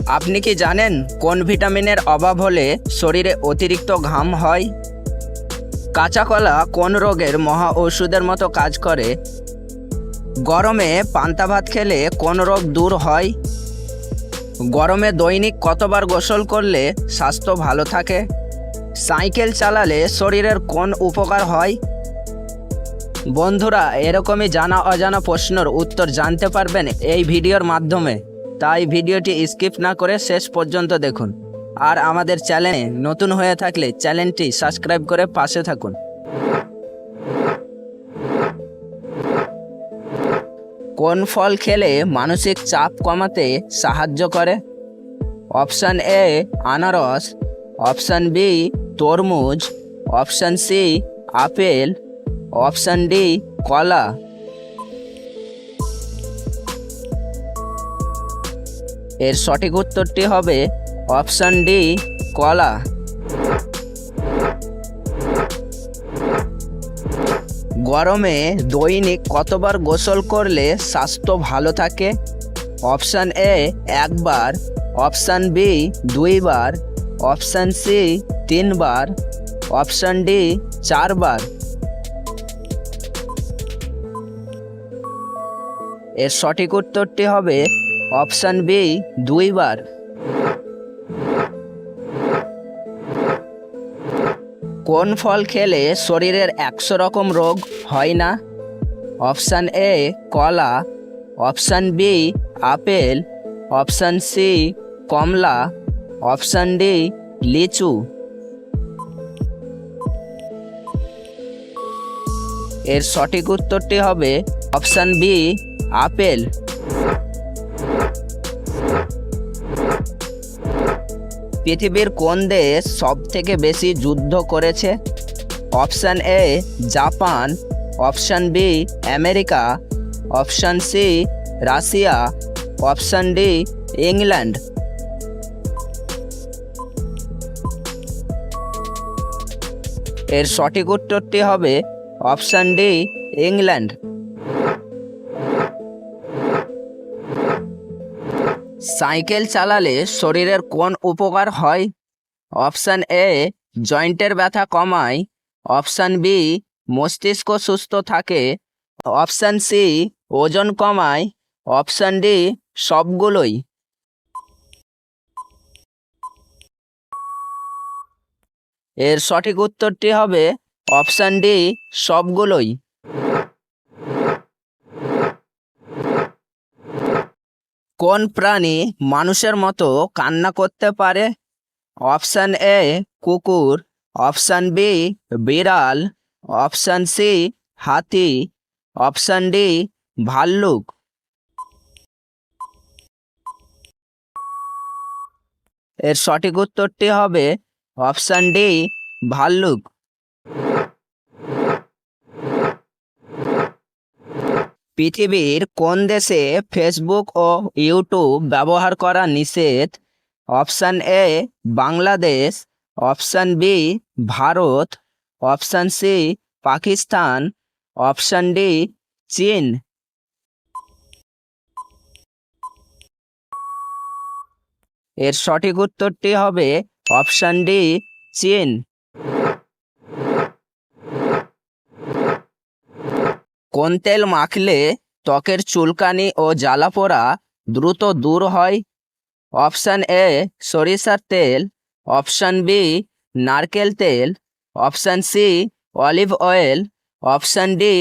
আপনি কি জানেন কোন ভিটামিনের অভাব হলে শরীরে অতিরিক্ত ঘাম হয়? কাঁচা কলা কোন রোগের মহা ঔষধের মতো কাজ করে? গরমে পান্তা ভাত খেলে কোন রোগ দূর হয়? গরমে দৈনিক কতবার গোসল করলে স্বাস্থ্য ভালো থাকে? সাইকেল চালালে শরীরের কোন উপকার হয়? বন্ধুরা, এরকমই জানা অজানা প্রশ্নের উত্তর জানতে পারবেন এই ভিডিওর মাধ্যমে, তাই ভিডিওটি স্কিপ না করে শেষ পর্যন্ত দেখুন। আর আমাদের চ্যানেলে নতুন হয়ে থাকলে চ্যানেলটি সাবস্ক্রাইব করে পাশে থাকুন। কোন ফল খেলে মানসিক চাপ কমাতে সাহায্য করে? অপশান এ আনারস, অপশান বি তরমুজ, অপশান সি আপেল, অপশান ডি কলা। এর সঠিক উত্তরটি হবে অপশান ডি কলা। গরমে দৈনিক কতবার গোসল করলে স্বাস্থ্য ভালো থাকে? অপশান এ একবার, অপশান বি দুইবার, অপশান সি তিনবার, অপশান ডি চারবার। এর সঠিক উত্তরটি হবে অপশান বি দুইবার। কোন ফল খেলে শরীরের 100 রকম রোগ হয় না? অপশান এ কলা, option B apple, option C কমলা, অপশান ডি লিচু। এর সঠিক উত্তরটি হবে অপশান বি আপেল। পৃথিবীর কোন দেশ সবথেকে বেশি যুদ্ধ করেছে? Option A Japan, option B America, option C Russia, option D England. এর সঠিক উত্তরটি হবে অপশান ডি ইংল্যান্ড। সাইকেল চালালে শরীরের কোন উপকার হয়? অপশান এ জয়েন্টের ব্যথা কমায়, অপশান বি মস্তিষ্ক সুস্থ থাকে, অপশান সি ওজন কমায়, অপশান ডি সবগুলোই। এর সঠিক উত্তরটি হবে অপশান ডি সবগুলোই। কোন প্রাণী মানুষের মতো কান্না করতে পারে? অপশান এ কুকুর, অপশান বি বিড়াল, অপশান সি হাতি, অপশান ডি ভাল্লুক। এর সঠিক উত্তরটি হবে অপশান ডি ভাল্লুক। পৃথিবীর কোন দেশে ফেসবুক ও ইউটিউব ব্যবহার করা নিষেধ? Option A Bangladesh, option B Bharat, option C Pakistan, option D চীন। এর সঠিক উত্তরটি হবে অপশান ডি চীন। কোন তেল মাখলে ত্বকের চুলকানি ও জ্বালাপোড়া দ্রুত দূর হয়? অপশান এ সরিষার তেল, অপশান বি নারকেল তেল, option C olive oil, option D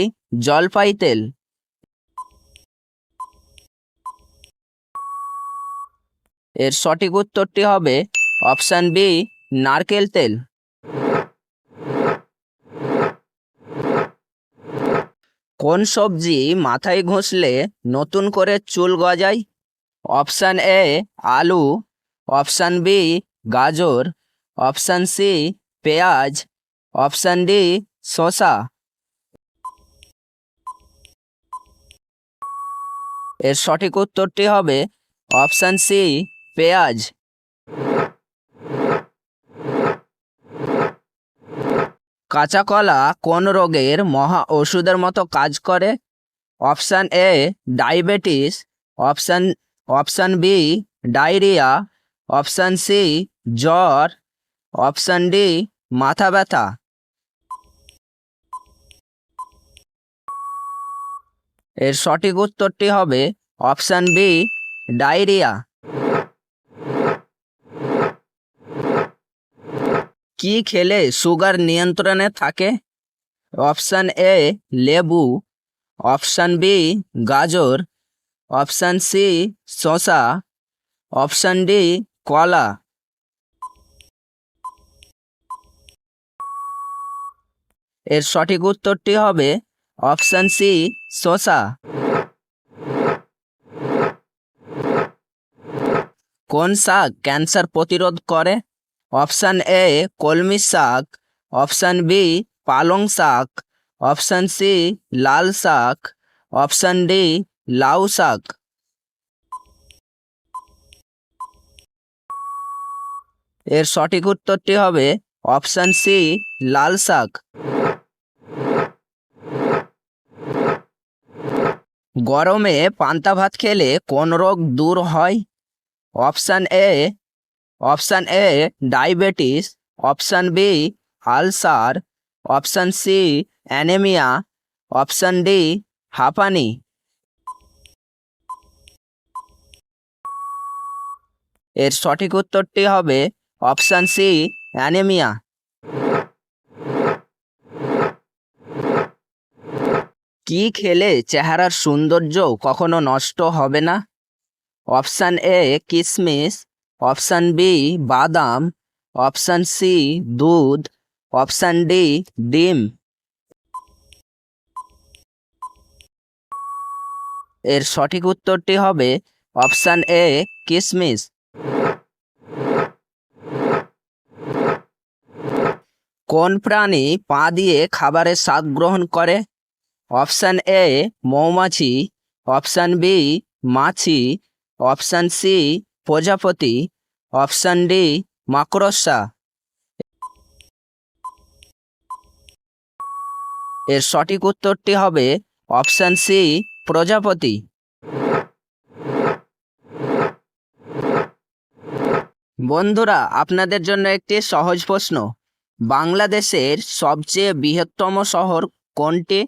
জলপাই তেল। এর সঠিক উত্তরটি হবে অপশান বি নারকেল তেল। কোন সবজি মাথায় ঘষলে নতুন করে চুল গজায়? অপশান এ আলু, অপশান বি গাজর, অপশান সি পেঁয়াজ, অপশান ডি শসা। এর সঠিক উত্তরটি হবে অপশান সি পেঁয়াজ। কাঁচা কলা কোন রোগের মহা ওষুধের মতো কাজ করে? Option A diabetes, option B diarrhoea, option C জ্বর, অপশান ডি মাথা ব্যথা। এর সঠিক উত্তরটি হবে অপশান বি ডায়রিয়া। কি খেলে সুগার নিয়ন্ত্রণে থাকে? অপশান এ লেবু, অপশান বি গাজর, অপশান সি শসা, অপশান ডি কলা। এর সঠিক উত্তরটি হবে অপশান সি শসা। কোন শাক ক্যান্সার প্রতিরোধ করে? অপশান এ কলমি শাক, অপশান বি পালং শাক, অপশান সি লাল শাক, অপশান ডি লাউ শাক। এর সঠিক উত্তরটি হবে অপশান সি লাল শাক। গরমে পান্তা ভাত খেলে কোন রোগ দূর হয়? Option A diabetes, option B ulcer, option C anaemia, option D হাঁপানি। এর সঠিক উত্তরটি হবে অপশান সি অ্যানিমিয়া। কি খেলে চেহারার সৌন্দর্য কখনো নষ্ট হবে না? অপশান এ কিশমিশ, অপশান বি বাদাম, অপশান সি দুধ, অপশান ডি ডিম। এর সঠিক উত্তরটি হবে অপশান এ কিশমিশ। কোন প্রাণী পা দিয়ে খাবারের স্বাদ গ্রহণ করে? অপশান এ মৌমাছি, অপশান বি মাছি, অপশান সি প্রজাপতি, অপশান ডি মাকড়সা। এর সঠিক উত্তরটি হবে অপশান সি প্রজাপতি। বন্ধুরা, আপনাদের জন্য একটি সহজ প্রশ্ন। বাংলাদেশের সবচেয়ে বৃহত্তম শহর কোনটি?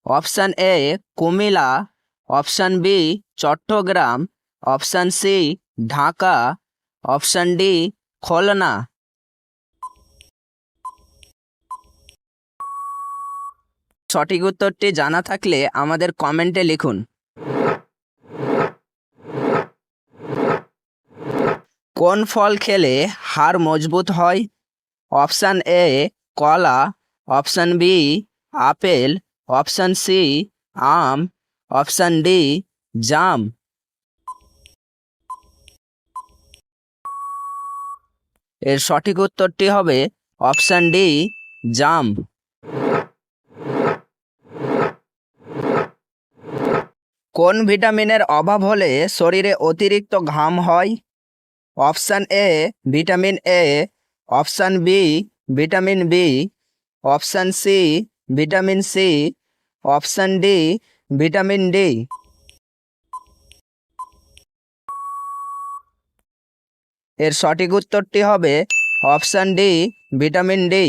Option A Comilla, option B Chattogram, option C Dhaka, option D Khulna. সঠিক উত্তরটি জানা থাকলে আমাদের কমেন্টে লিখুন। কোন ফল খেলে হাড় মজবুত হয়? অপশান এ কলা, option B apple, option C আম, অপশান ডি জাম। এর সঠিক উত্তরটি হবে অপশান ডি জাম। কোন ভিটামিনের অভাব হলে শরীরে অতিরিক্ত ঘাম হয়? Option A vitamin A, option B vitamin B, option C vitamin C, option D vitamin D. এর সঠিক উত্তরটি হবে অপশান ডি ভিটামিন ডি।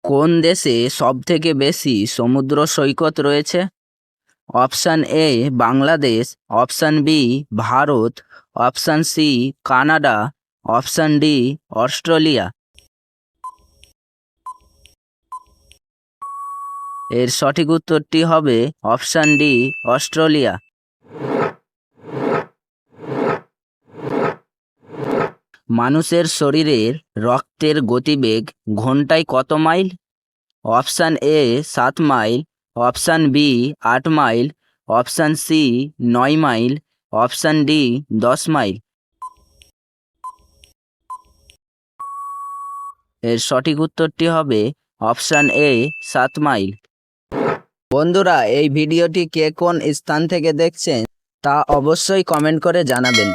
কোন দেশে সবথেকে বেশি সমুদ্র সৈকত রয়েছে? Option A Bangladesh, option B Bharat, option C Canada, option D Australia. এর সঠিক উত্তরটি হবে অপশান ডি অস্ট্রেলিয়া। মানুষের শরীরের রক্তের গতিবেগ ঘন্টায় কত mile? Option A 7 mile, option B 8 mile, option C 9 mile, option D 10 mile. এর সঠিক উত্তরটি হবে অপশান এ 7 মাইল। বন্ধুরা, এই ভিডিওটি কে কোন স্থান থেকে দেখছেন তা অবশ্যই কমেন্ট করে জানাবেন।